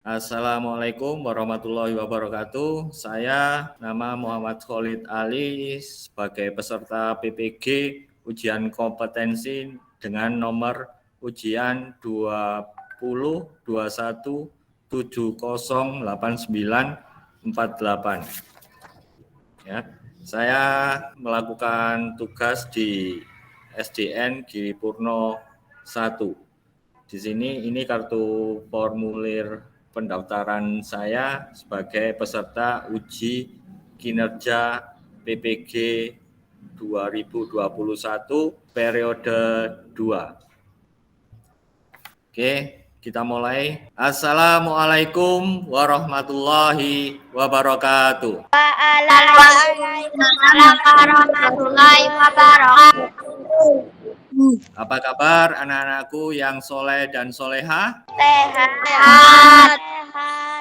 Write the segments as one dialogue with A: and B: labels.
A: Assalamualaikum warahmatullahi wabarakatuh. Saya nama Muhammad Khalid Ali sebagai peserta PPG ujian kompetensi dengan nomor ujian 2021708948. Ya, saya melakukan tugas di SDN Giri Purno 1. Di sini ini kartu formulir pendaftaran saya sebagai peserta uji kinerja PPG 2021 periode 2. Oke, kita mulai. Assalamualaikum warahmatullahi wabarakatuh.
B: Waalaikumsalam warahmatullahi wabarakatuh.
A: Apa kabar anak-anakku yang soleh dan soleha?
B: Sehat.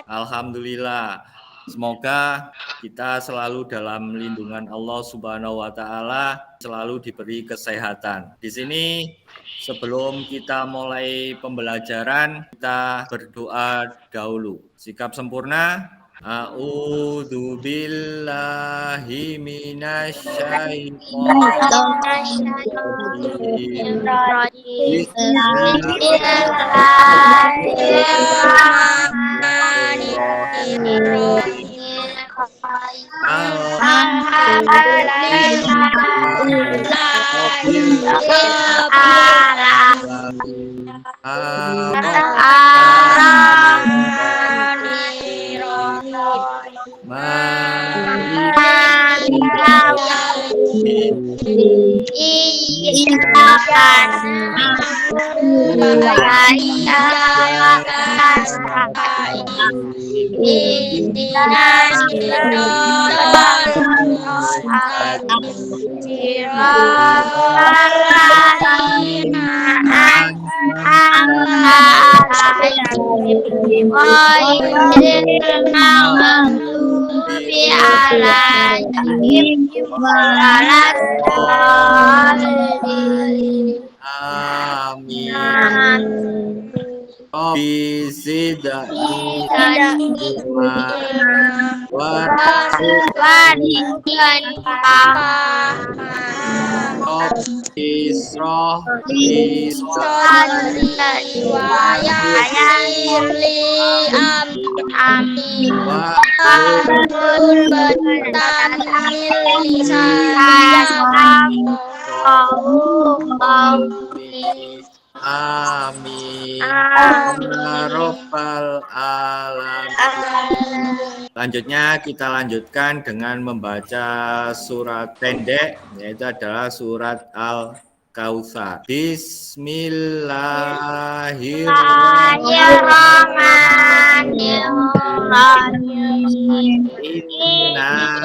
A: Alhamdulillah. Semoga kita selalu dalam lindungan Allah Subhanahu wa taala, selalu diberi kesehatan. Di sini sebelum kita mulai pembelajaran, kita berdoa dahulu. Sikap sempurna. A'udzu billahi minasyaitonir rajim. Amin. Bisidani Amin. Ya Rabbal alamin. Selanjutnya kita lanjutkan dengan membaca surat pendek, yaitu adalah surat Al-Kautsar. Bismillahirrahmanirrahim. Inna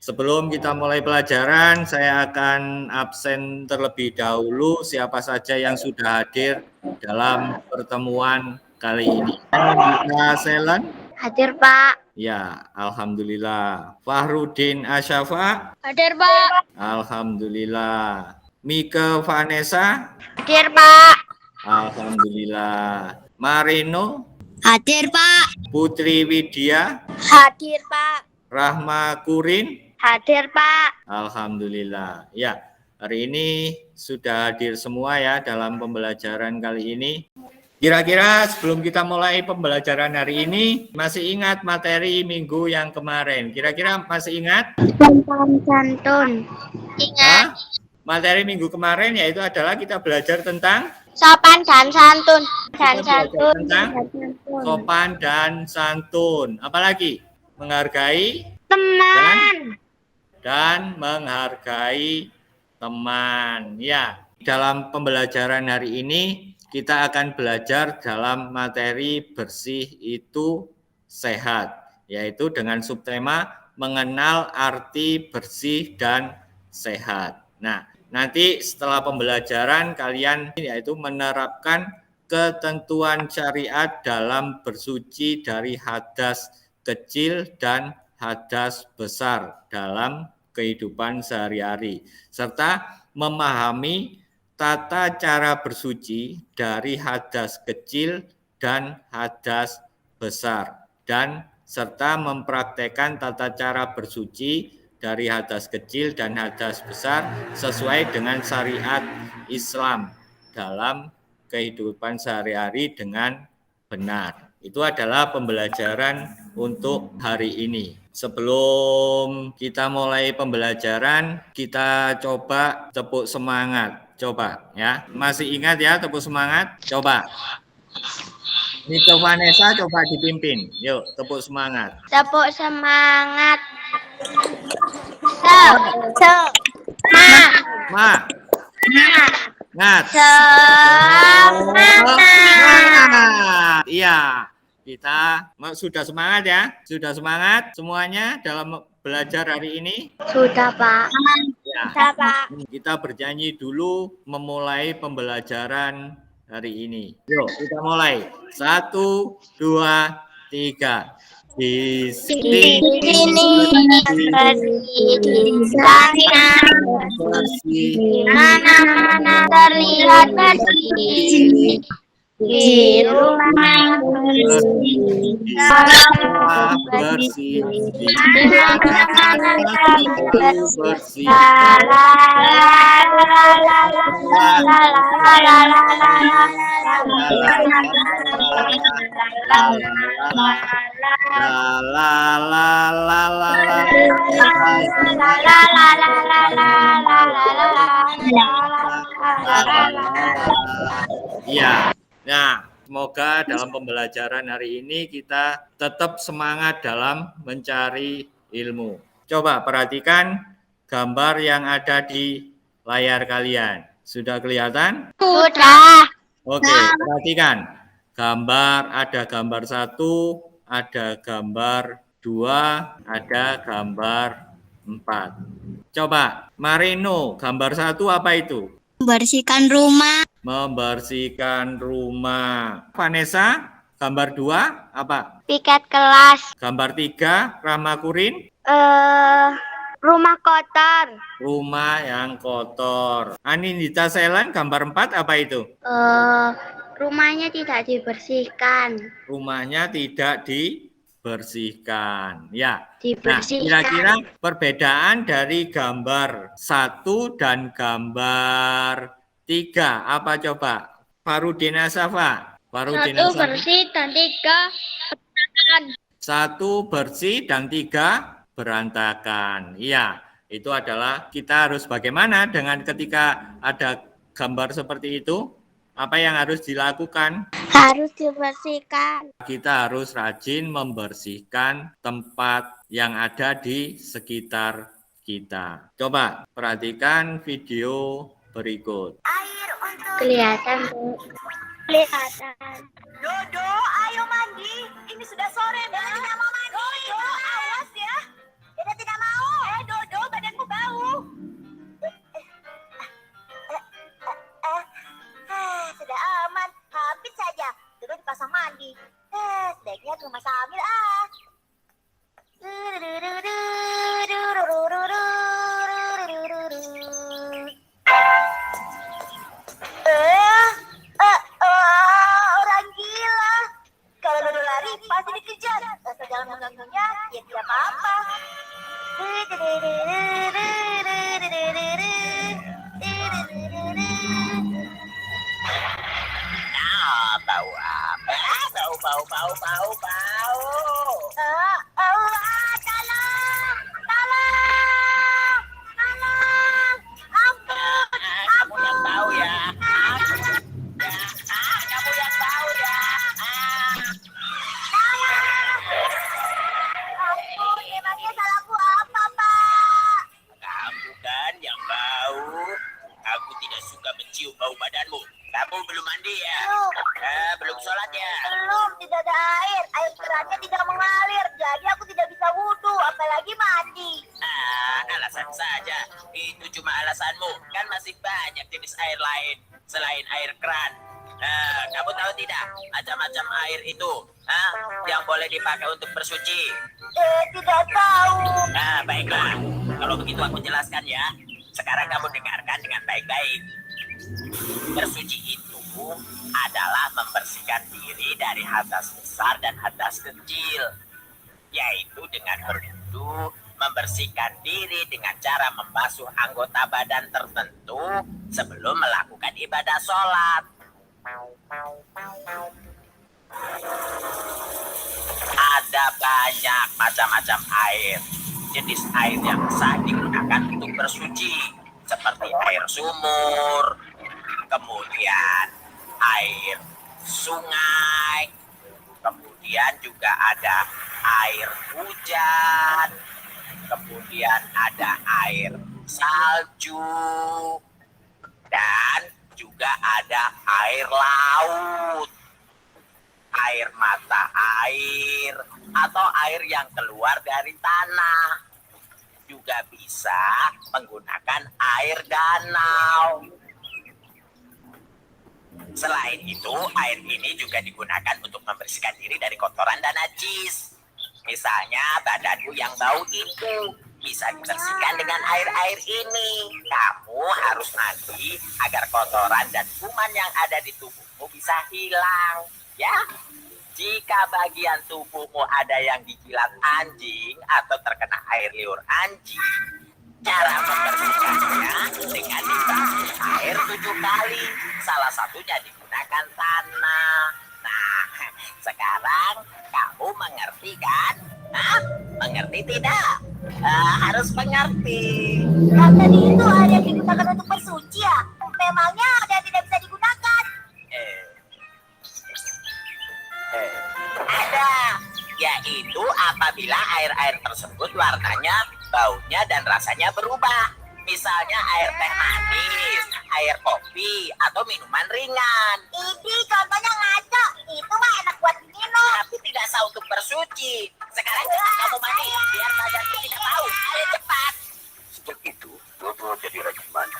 A: Sebelum kita mulai pelajaran, saya akan absen terlebih dahulu. Siapa saja yang sudah hadir dalam pertemuan kali ini? Bisa Selen?
B: Hadir, Pak.
A: Ya, alhamdulillah. Fahrudin Asyafa?
B: Hadir, Pak.
A: Alhamdulillah. Mika Vanessa?
B: Hadir, Pak.
A: Alhamdulillah. Marino?
B: Hadir, Pak.
A: Putri Widya?
B: Hadir, Pak.
A: Rahma Kurin?
B: Hadir, Pak.
A: Alhamdulillah. Ya, hari ini sudah hadir semua ya dalam pembelajaran kali ini. Kira-kira sebelum kita mulai pembelajaran hari ini, masih ingat materi minggu yang kemarin? Kira-kira masih ingat?
B: Santun. Ingat.
A: Materi minggu kemarin yaitu adalah kita belajar tentang
B: Sopan dan santun.
A: tentang sopan dan santun. Apalagi? Menghargai
B: Teman.
A: dan menghargai teman. Ya, dalam pembelajaran hari ini kita akan belajar dalam materi bersih itu sehat, yaitu dengan subtema mengenal arti bersih dan sehat. Nah, nanti setelah pembelajaran kalian yaitu menerapkan ketentuan syariat dalam bersuci dari hadas kecil dan hadas besar dalam kehidupan sehari-hari, serta memahami tata cara bersuci dari hadas kecil dan hadas besar, dan serta mempraktekkan tata cara bersuci dari hadas kecil dan hadas besar sesuai dengan syariat Islam dalam kehidupan sehari-hari dengan benar. Itu adalah pembelajaran untuk hari ini. Sebelum kita mulai pembelajaran, kita coba tepuk semangat. Coba ya. Masih ingat ya tepuk semangat? Coba. Niko Vanessa coba dipimpin. Yuk, tepuk semangat.
B: Tepuk semangat.
A: Semangat.
B: Semangat.
A: Iya, kita sudah semangat ya? Sudah semangat semuanya dalam belajar hari ini?
B: Sudah, Pak.
A: Ya.
B: Sudah, Pak.
A: Kita berjanji dulu memulai pembelajaran hari ini. Yuk, kita mulai. 1, 2, 3. Di sini
B: mana terlihat bersih, di rumah
A: bersih, bersih. Iya. Nah, semoga dalam pembelajaran hari ini kita tetap semangat dalam mencari ilmu. Coba perhatikan gambar yang ada di layar kalian. Sudah kelihatan?
B: Sudah.
A: Oke, perhatikan. Ada gambar 1, ada gambar 2, ada gambar 4. Coba, Marino, gambar 1 apa itu?
B: Membersihkan rumah.
A: Membersihkan rumah. Vanessa, gambar 2 apa?
B: Piket kelas.
A: Gambar 3, Rahma Kurin?
B: Rumah kotor.
A: Rumah yang kotor. Anindita Selan, gambar 4 apa itu?
B: Rumahnya tidak dibersihkan.
A: Rumahnya tidak dibersihkan. Ya.
B: Dibersihkan.
A: Nah, kira-kira perbedaan dari gambar 1 dan gambar 3 apa coba? Farudina Safa.
B: Satu bersih dan 3 berantakan.
A: 1 bersih dan 3 berantakan. Iya, itu adalah kita harus bagaimana dengan ketika ada gambar seperti itu? Apa yang harus dilakukan?
B: Harus dibersihkan.
A: Kita harus rajin membersihkan tempat yang ada di sekitar kita. Coba perhatikan video berikut.
B: Kelihatan, Bu. Kelihatan.
C: Dodo, ayo mandi. Ini sudah sore, Bella tidak mau mandi. Dodo, awas ya. Bella tidak mau. Dodo, badanmu bau. Sudah aman. Habis saja. Dodo dipasang mandi. Sebaiknya ke rumah Samir, orang gila. Kalau Dodo lari pasti dikejar. Asal jangan mengganggunya, ya tidak apa-apa. Nah, bau apa? Bau. Tolong! Ampun! Kamu yang bau ya. Kamu yang bau ya. Ampun, emangnya salahku apa, Pak? Kamu kan yang bau. Aku tidak suka mencium bau badanmu. Kamu belum mandi ya? Belum sholat ya? Belum, tidak ada air. Air kerannya tidak mengalir. Jadi aku tidak bisa wudhu, apalagi mandi. Alasan alasan saja. Itu cuma alasanmu. Kan masih banyak jenis air lain selain air keran. Kamu tahu tidak macam-macam air itu yang boleh dipakai untuk bersuci?
D: Tidak tahu.
C: Nah, baiklah. Kalau begitu aku jelaskan ya. Sekarang kamu dengarkan dengan baik-baik. Bersuci itu adalah membersihkan diri dari hadas besar dan hadas kecil. Yaitu dengan berwudu, membersihkan diri dengan cara membasuh anggota badan tertentu sebelum melakukan ibadah sholat. Ada banyak macam-macam air. Jenis air yang sah digunakan untuk bersuci, seperti air sumur, kemudian air sungai, kemudian juga ada air hujan, kemudian ada air salju, dan juga ada air laut, air mata air, atau air yang keluar dari tanah. Juga bisa menggunakan air danau. Selain itu, air ini juga digunakan untuk membersihkan diri dari kotoran dan najis. Misalnya badanmu yang bau itu bisa dibersihkan dengan air-air ini. Kamu harus mandi agar kotoran dan kuman yang ada di tubuhmu bisa hilang. Ya, jika bagian tubuhmu ada yang dijilat anjing atau terkena air liur anjing, cara membersihkannya dengan dibasuh air 7 kali. Salah satunya digunakan tanah. Nah, sekarang kamu mengerti kan? Mengerti tidak? Harus mengerti.
D: Yang tadi itu air yang digunakan untuk bersuci ya? Memangnya ada yang tidak bisa digunakan?
C: Ada, yaitu apabila air-air tersebut warnanya, baunya, dan rasanya berubah. Misalnya air teh manis, air kopi, atau minuman ringan.
D: Ini contohnya ngaco. Itu mah enak buat minum.
C: Tapi tidak sah untuk bersuci. Sekarang cepat kamu mandi, biar badanku tidak bau. Ayo cepat.
E: Sejak itu, Dodo jadi rajin mandi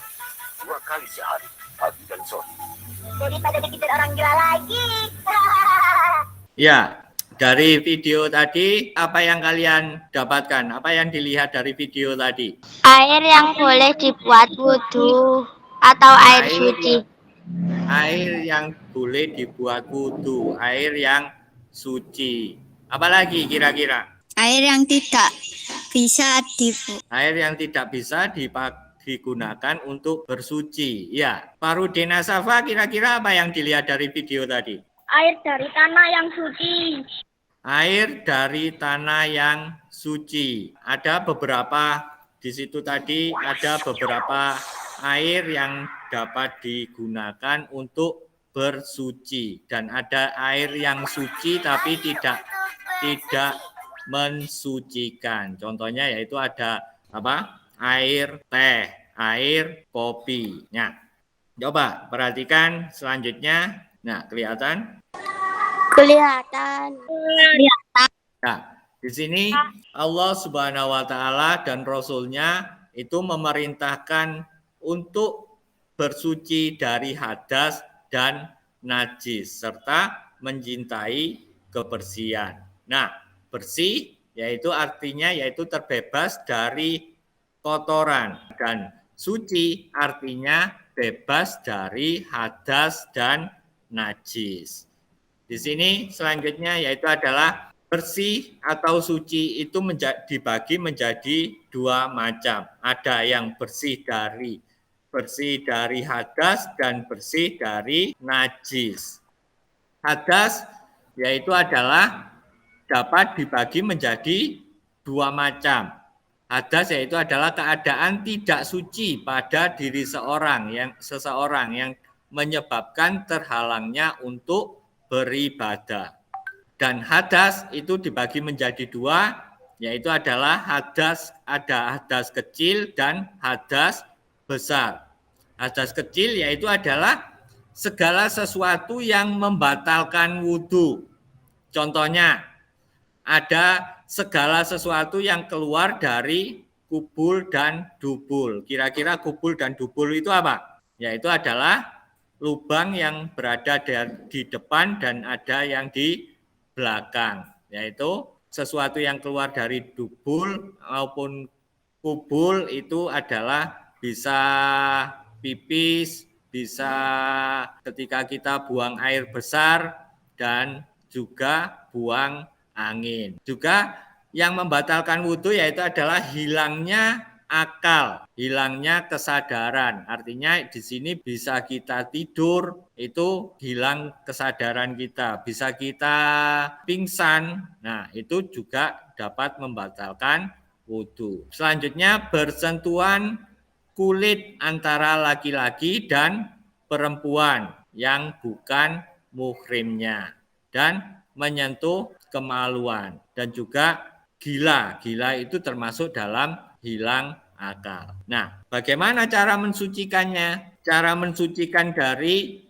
E: 2 kali sehari, pagi dan sore.
D: Daripada dikejar orang gila lagi.
A: Ya, dari video tadi apa yang kalian dapatkan? Apa yang dilihat dari video tadi?
B: Air yang boleh dibuat wudhu atau air suci.
A: Air yang boleh dibuat wudhu, air yang suci. Apalagi kira-kira?
F: Air yang tidak bisa
A: Air yang tidak bisa digunakan untuk bersuci. Ya, Parudena Safa, kira-kira apa yang dilihat dari video tadi?
B: Air dari tanah yang suci.
A: Air dari tanah yang suci. Ada beberapa di situ tadi, ada beberapa air yang dapat digunakan untuk bersuci, dan ada air yang suci tapi tidak mensucikan. Contohnya yaitu ada apa? Air teh, air kopi. Nah, coba perhatikan selanjutnya. Nah, kelihatan?
B: Kelihatan.
A: Nah, di sini Allah Subhanahu wa taala dan Rasul-Nya itu memerintahkan untuk bersuci dari hadas dan najis serta mencintai kebersihan. Nah, bersih yaitu artinya yaitu terbebas dari kotoran, dan suci artinya bebas dari hadas dan najis. Di sini selanjutnya yaitu adalah bersih atau suci itu dibagi menjadi 2 macam. Ada yang bersih dari hadas dan bersih dari najis. Hadas yaitu adalah dapat dibagi menjadi 2 macam. Hadas yaitu adalah keadaan tidak suci pada diri seseorang yang menyebabkan terhalangnya untuk beribadah. Dan hadas itu dibagi menjadi 2, yaitu adalah ada hadas kecil dan hadas besar. Hadas kecil yaitu adalah segala sesuatu yang membatalkan wudhu. Contohnya, ada segala sesuatu yang keluar dari kubul dan dubul. Kira-kira kubul dan dubul itu apa? Yaitu adalah lubang yang berada di depan dan ada yang di belakang. Yaitu sesuatu yang keluar dari dubul maupun kubul itu adalah bisa pipis, bisa ketika kita buang air besar, dan juga buang angin. Juga yang membatalkan wudhu yaitu adalah hilangnya akal, hilangnya kesadaran. Artinya di sini bisa kita tidur, itu hilang kesadaran kita. Bisa kita pingsan, nah itu juga dapat membatalkan wudhu. Selanjutnya bersentuhan kulit antara laki-laki dan perempuan yang bukan muhrimnya, dan menyentuh kemaluan, dan juga gila. Gila itu termasuk dalam hilang akal. Nah, bagaimana cara mensucikannya? Cara mensucikan dari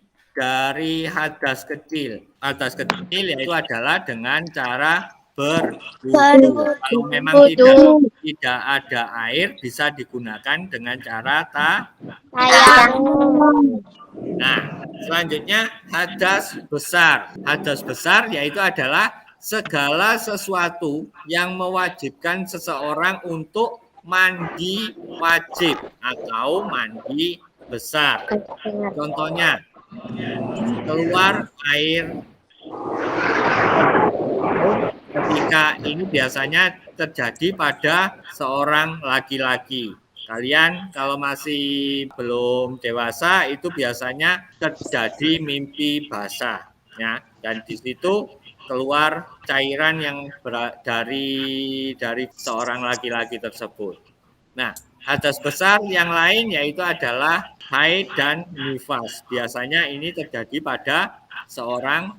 A: hadas kecil. Hadas kecil yaitu adalah dengan cara berwudu. Kalau memang tidak ada air, bisa digunakan dengan cara tayamum. Nah, selanjutnya hadas besar. Hadas besar yaitu adalah segala sesuatu yang mewajibkan seseorang untuk mandi wajib atau mandi besar. Contohnya, keluar air ketika ini biasanya terjadi pada seorang laki-laki. Kalian kalau masih belum dewasa itu biasanya terjadi mimpi basah, ya, dan di situ keluar cairan yang dari seorang laki-laki tersebut. Nah, hadas besar yang lain yaitu adalah haid dan nifas. Biasanya ini terjadi pada seorang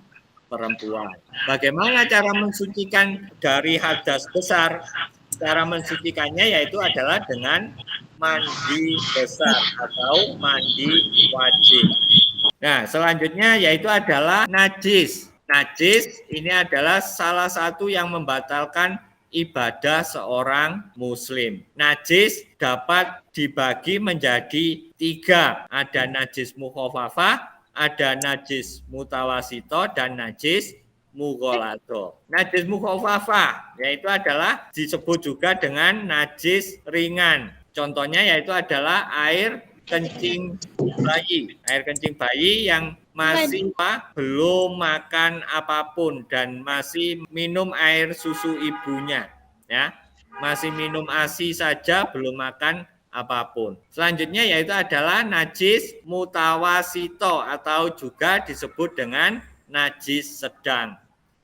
A: perempuan. Bagaimana cara mensucikan dari hadas besar? Cara mensucikannya yaitu adalah dengan mandi besar atau mandi wajib. Nah, selanjutnya yaitu adalah najis. Najis ini adalah salah satu yang membatalkan ibadah seorang muslim. Najis dapat dibagi menjadi 3. Ada najis mukhafafah, ada najis mutawasito, dan najis mughalladho. Najis mukhafafah yaitu adalah disebut juga dengan najis ringan. Contohnya yaitu adalah air kencing bayi. Air kencing bayi yang masih belum makan apapun dan masih minum air susu ibunya, ya, masih minum ASI saja, belum makan apapun. Selanjutnya yaitu adalah najis mutawasito atau juga disebut dengan najis sedang.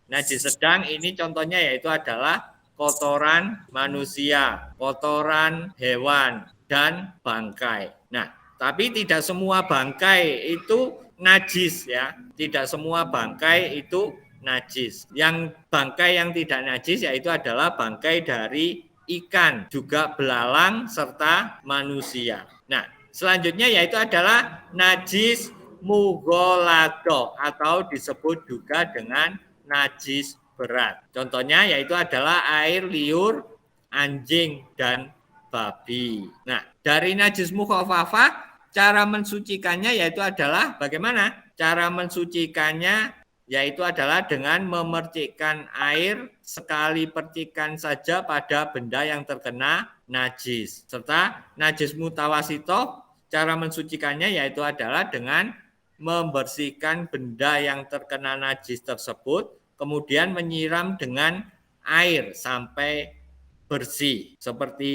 A: Najis sedang ini contohnya yaitu adalah kotoran manusia, kotoran hewan, dan bangkai. Nah, tapi tidak semua bangkai itu najis, ya. Tidak semua bangkai itu najis. Yang bangkai yang tidak najis yaitu adalah bangkai dari ikan, juga belalang, serta manusia. Nah, selanjutnya yaitu adalah najis mughalladho atau disebut juga dengan najis berat. Contohnya yaitu adalah air liur anjing dan babi. Nah, dari najis mukhafafah cara mensucikannya yaitu adalah bagaimana? Cara mensucikannya yaitu adalah dengan memercikkan air sekali percikan saja pada benda yang terkena najis. Serta najis mutawasito, cara mensucikannya yaitu adalah dengan membersihkan benda yang terkena najis tersebut, kemudian menyiram dengan air sampai bersih, seperti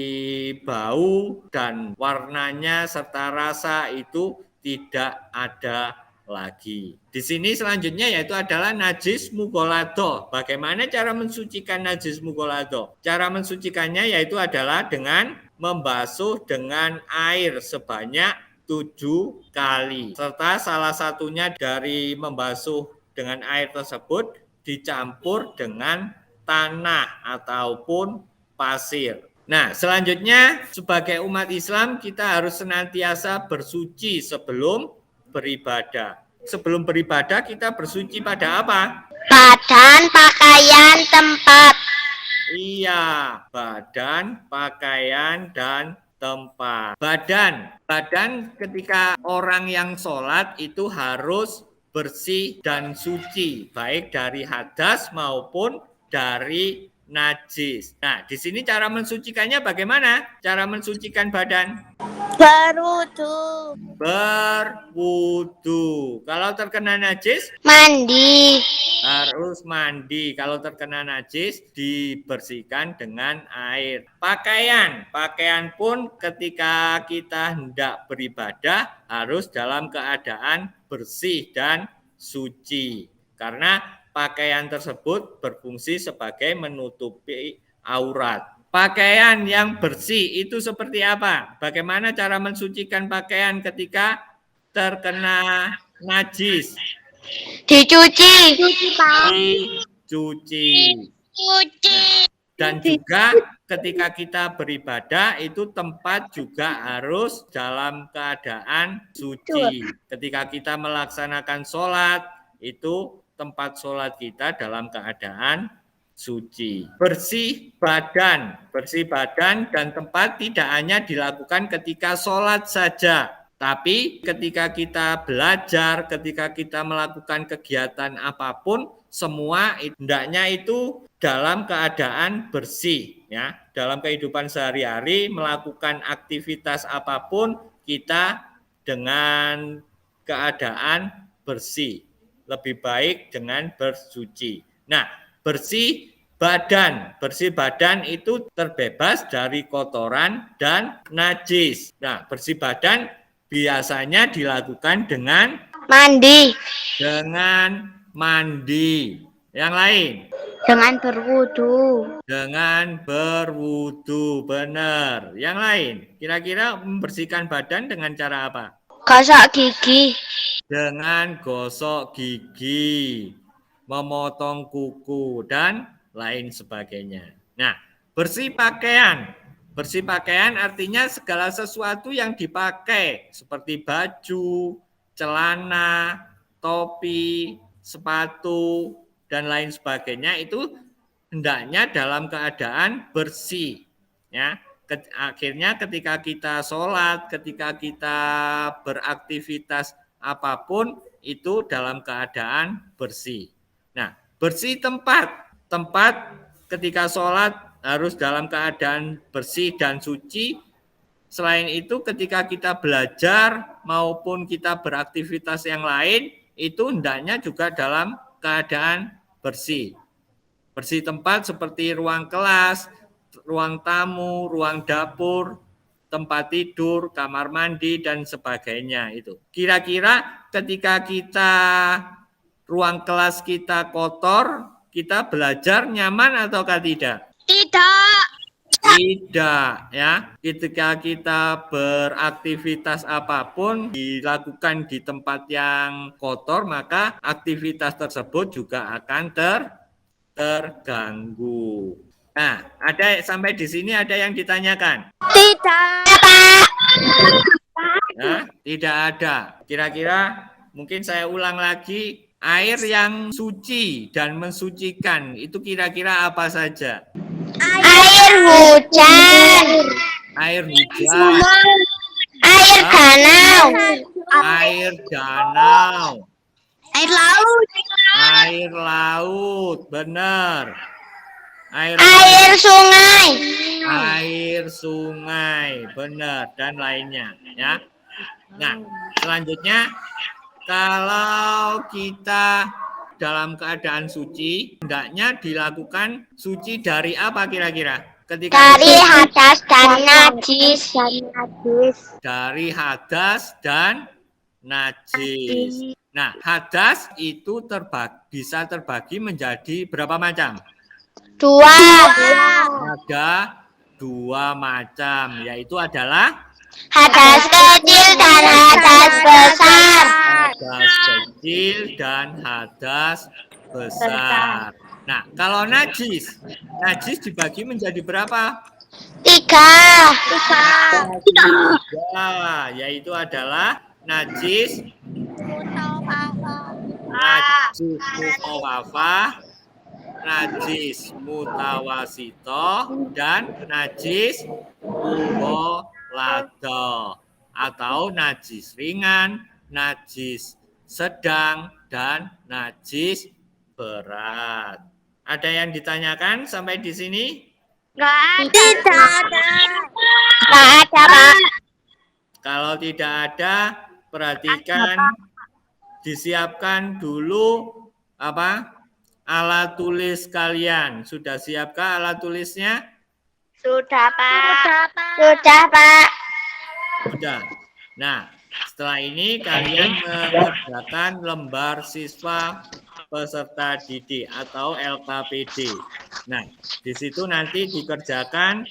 A: bau dan warnanya serta rasa itu tidak ada lagi. Di sini selanjutnya yaitu adalah najis mughalladho. Bagaimana cara mensucikan najis mughalladho? Cara mensucikannya yaitu adalah dengan membasuh dengan air sebanyak 7 kali. Serta salah satunya dari membasuh dengan air tersebut dicampur dengan tanah ataupun pasir. Nah, selanjutnya sebagai umat Islam kita harus senantiasa bersuci sebelum beribadah. Sebelum beribadah kita bersuci pada apa?
B: Badan, pakaian, tempat.
A: Iya, badan, pakaian, dan tempat. Badan ketika orang yang sholat itu harus bersih dan suci, baik dari hadas maupun dari najis. Nah, di sini cara mensucikannya bagaimana? Cara mensucikan badan?
B: Berwudu.
A: Berwudu. Kalau terkena najis?
B: Mandi.
A: Harus mandi. Kalau terkena najis dibersihkan dengan air. Pakaian pun ketika kita hendak beribadah harus dalam keadaan bersih dan suci. Karena pakaian tersebut berfungsi sebagai menutupi aurat. Pakaian yang bersih itu seperti apa? Bagaimana cara mensucikan pakaian ketika terkena najis?
B: Dicuci.
A: Dicuci. Dan juga ketika kita beribadah itu tempat juga harus dalam keadaan suci. Ketika kita melaksanakan sholat itu tempat sholat kita dalam keadaan suci. Bersih badan dan tempat tidak hanya dilakukan ketika sholat saja. Tapi ketika kita belajar, ketika kita melakukan kegiatan apapun, semua hendaknya itu dalam keadaan bersih. Ya. Dalam kehidupan sehari-hari, melakukan aktivitas apapun, kita dengan keadaan bersih. Lebih baik dengan bersuci. Nah, bersih badan itu terbebas dari kotoran dan najis. Nah, bersih badan biasanya dilakukan dengan
B: Mandi.
A: Dengan mandi. Yang lain?
B: Dengan berwudu.
A: Dengan berwudu, benar. Yang lain? Kira-kira membersihkan badan dengan cara apa?
B: Gosok gigi.
A: Dengan gosok gigi, memotong kuku, dan lain sebagainya. Nah, bersih pakaian. Bersih pakaian artinya segala sesuatu yang dipakai, seperti baju, celana, topi, sepatu, dan lain sebagainya itu hendaknya dalam keadaan bersih. Ya. Akhirnya ketika kita sholat, ketika kita beraktivitas apapun itu dalam keadaan bersih. Nah, bersih tempat ketika sholat harus dalam keadaan bersih dan suci. Selain itu ketika kita belajar maupun kita beraktivitas yang lain itu hendaknya juga dalam keadaan bersih. Bersih tempat seperti ruang kelas, ruang tamu, ruang dapur, tempat tidur, kamar mandi, dan sebagainya itu. Kira-kira ketika ruang kelas kita kotor, kita belajar nyaman ataukah tidak? Tidak, ya. Ketika kita beraktivitas apapun dilakukan di tempat yang kotor, maka aktivitas tersebut juga akan terganggu. Nah, sampai di sini ada yang ditanyakan?
B: Tidak.
A: Ya, tidak ada. Kira-kira mungkin saya ulang lagi, air yang suci dan mensucikan itu kira-kira apa saja?
B: Air hujan.
A: Air hujan.
B: Air danau.
A: Air danau.
B: Air laut.
A: Air laut, benar. Air
B: sungai.
A: Air sungai, benar, dan lainnya, ya. Nah, selanjutnya kalau kita dalam keadaan suci, hendaknya dilakukan suci dari apa kira-kira?
B: Dari hadas dan najis.
A: Dari hadas dan najis. Nah, hadas itu bisa terbagi menjadi berapa macam?
B: 2.
A: Ada 2 macam, yaitu adalah
B: hadas kecil dan hadas besar.
A: Hadas kecil dan hadas besar. Nah, kalau najis dibagi menjadi berapa?
B: 3.
A: Yaitu adalah najis mutawafah, najis mutawasito dan najis mughalladho, atau najis ringan, najis sedang, dan najis berat. Ada yang ditanyakan sampai di sini?
B: Tidak ada. Nggak ada, Pak.
A: Kalau tidak ada, perhatikan, disiapkan dulu alat tulis kalian. Sudah siapkah alat tulisnya?
B: Sudah, Pak. Sudah, Pak.
A: Sudah. Nah, setelah ini kalian mengerjakan lembar siswa peserta didik atau LKPD. Nah, di situ nanti dikerjakan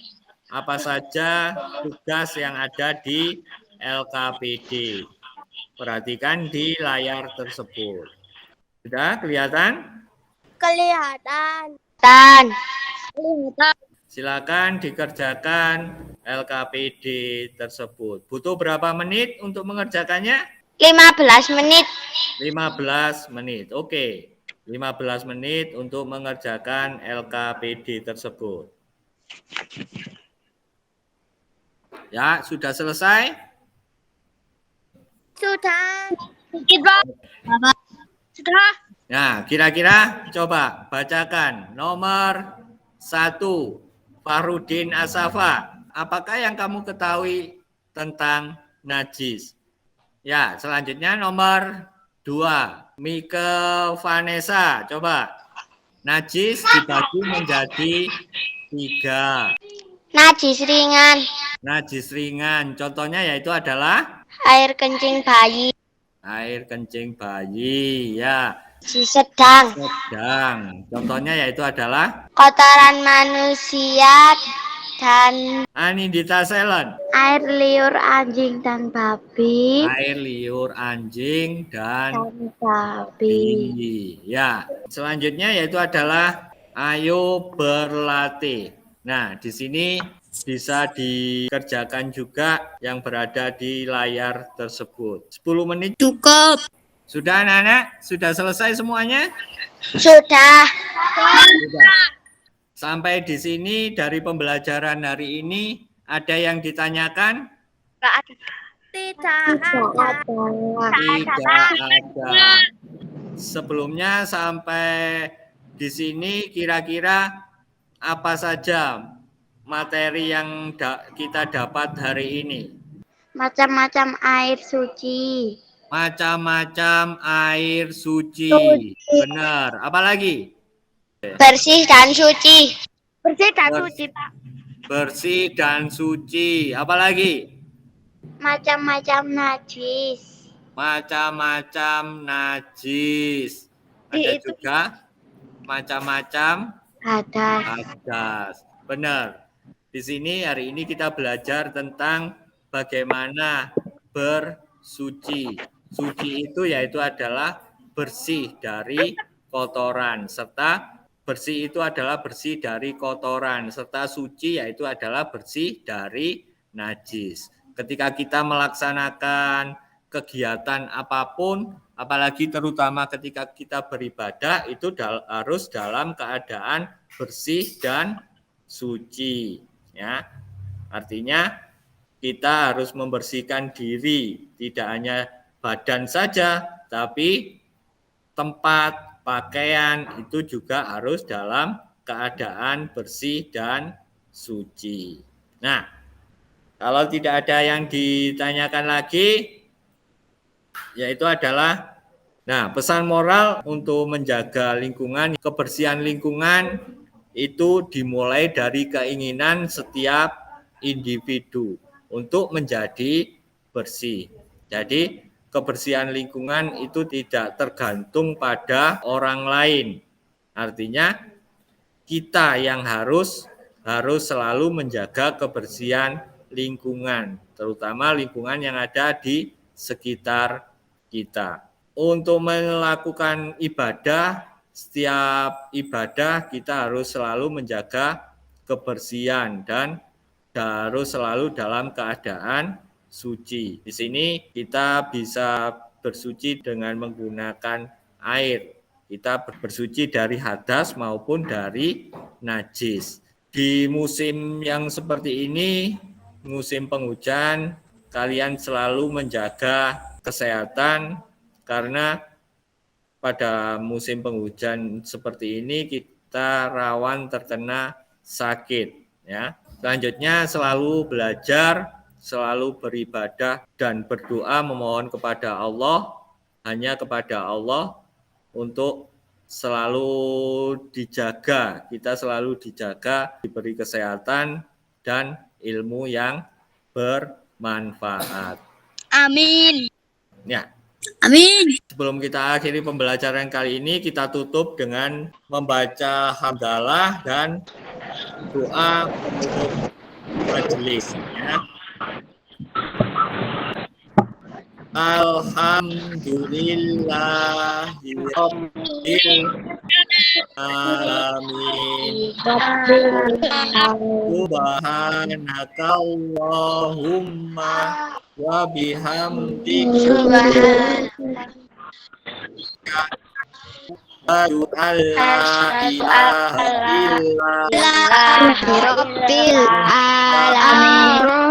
A: apa saja tugas yang ada di LKPD. Perhatikan di layar tersebut. Sudah kelihatan?
B: Kelihatan.
A: Silakan dikerjakan LKPD tersebut. Butuh berapa menit untuk mengerjakannya?
B: 15 menit.
A: 15 menit. Oke. 15 menit untuk mengerjakan LKPD tersebut. Ya, sudah selesai?
B: Sudah.
A: Nah, kira-kira coba bacakan nomor 1, Farudin Asafa. Apakah yang kamu ketahui tentang najis? Ya, selanjutnya nomor 2, Mike Vanessa. Coba, najis dibagi menjadi 3.
B: Najis ringan.
A: Najis ringan, contohnya yaitu adalah
B: Air kencing bayi.
A: air kencing bayi, ya.
B: Najis sedang.
A: Sedang, contohnya yaitu adalah
B: Kotoran manusia dan
A: Anindita Selen.
B: air liur anjing dan babi.
A: Air liur anjing dan
B: Babi.
A: ya. Selanjutnya yaitu adalah ayo berlatih. Nah, di sini bisa dikerjakan juga yang berada di layar tersebut. 10 menit.
F: Cukup.
A: Sudah anak-anak? Sudah selesai semuanya?
B: Sudah.
A: Sudah. Sampai di sini dari pembelajaran hari ini ada yang ditanyakan?
B: Tidak ada.
A: Tidak ada. Sebelumnya sampai di sini kira-kira apa saja materi yang kita dapat hari ini?
B: Macam-macam air suci.
A: Macam-macam air suci. Benar. Apa lagi?
B: Bersih dan suci. Bersih dan suci, Pak.
A: Bersih dan suci. Apa lagi?
B: Macam-macam najis.
A: Macam-macam najis. Ada juga macam-macam hadas. Benar. Di sini hari ini kita belajar tentang bagaimana bersuci. Suci itu yaitu adalah bersih dari kotoran, serta bersih itu adalah bersih dari kotoran, serta suci yaitu adalah bersih dari najis. Ketika kita melaksanakan kegiatan apapun, apalagi terutama ketika kita beribadah, itu harus dalam keadaan bersih dan suci. Ya, artinya kita harus membersihkan diri, tidak hanya badan saja, tapi tempat, pakaian itu juga harus dalam keadaan bersih dan suci. Nah, kalau tidak ada yang ditanyakan lagi, yaitu adalah, pesan moral untuk menjaga lingkungan, kebersihan lingkungan itu dimulai dari keinginan setiap individu untuk menjadi bersih. Jadi kebersihan lingkungan itu tidak tergantung pada orang lain. Artinya kita yang harus selalu menjaga kebersihan lingkungan, terutama lingkungan yang ada di sekitar kita. Untuk melakukan ibadah, setiap ibadah kita harus selalu menjaga kebersihan dan harus selalu dalam keadaan suci. Di sini kita bisa bersuci dengan menggunakan air. kita bersuci dari hadas maupun dari najis. Di musim yang seperti ini, musim penghujan, kalian selalu menjaga kesehatan karena pada musim penghujan seperti ini kita rawan terkena sakit, ya. Selanjutnya selalu belajar, selalu beribadah dan berdoa memohon kepada Allah, hanya kepada Allah untuk selalu dijaga, kita selalu dijaga, diberi kesehatan dan ilmu yang bermanfaat.
F: Amin.
A: Ya.
F: Amin.
A: Sebelum kita akhiri pembelajaran kali ini, kita tutup dengan membaca hamdalah dan doa penutup majelis. Ya. Alhamdulillahirabbil alamin. Subhanakallahumma wa bihamdika asyhadu an la ilaha illa
B: Rabbil alamin.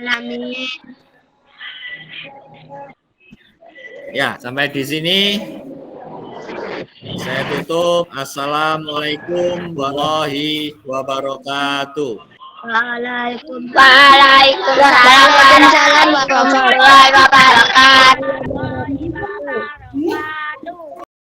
B: Alamin.
A: Ya, sampai di sini saya tutup. Assalamualaikum warahmatullahi wabarakatuh.
B: Waalaikumsalam warahmatullahi wabarakatuh.